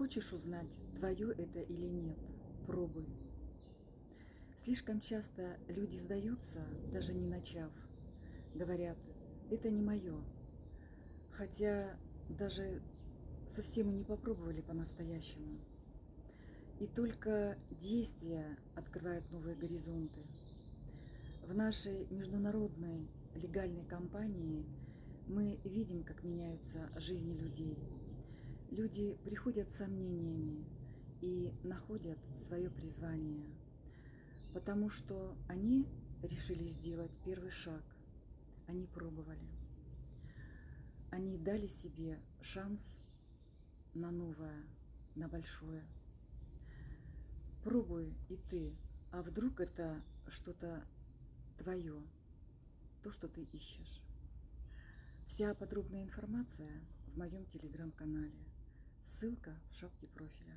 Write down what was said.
Хочешь узнать, твое это или нет? Пробуй. Слишком часто люди сдаются, даже не начав. Говорят, это не мое. Хотя даже совсем и не попробовали по-настоящему. И только действия открывают новые горизонты. В нашей международной легальной компании мы видим, как меняются жизни людей. Люди приходят с сомнениями и находят свое призвание, потому что они решили сделать первый шаг. Они пробовали. Они дали себе шанс на новое, на большое. Пробуй и ты, а вдруг это что-то твое, то, что ты ищешь. Вся подробная информация в моем телеграм-канале. Ссылка в шапке профиля.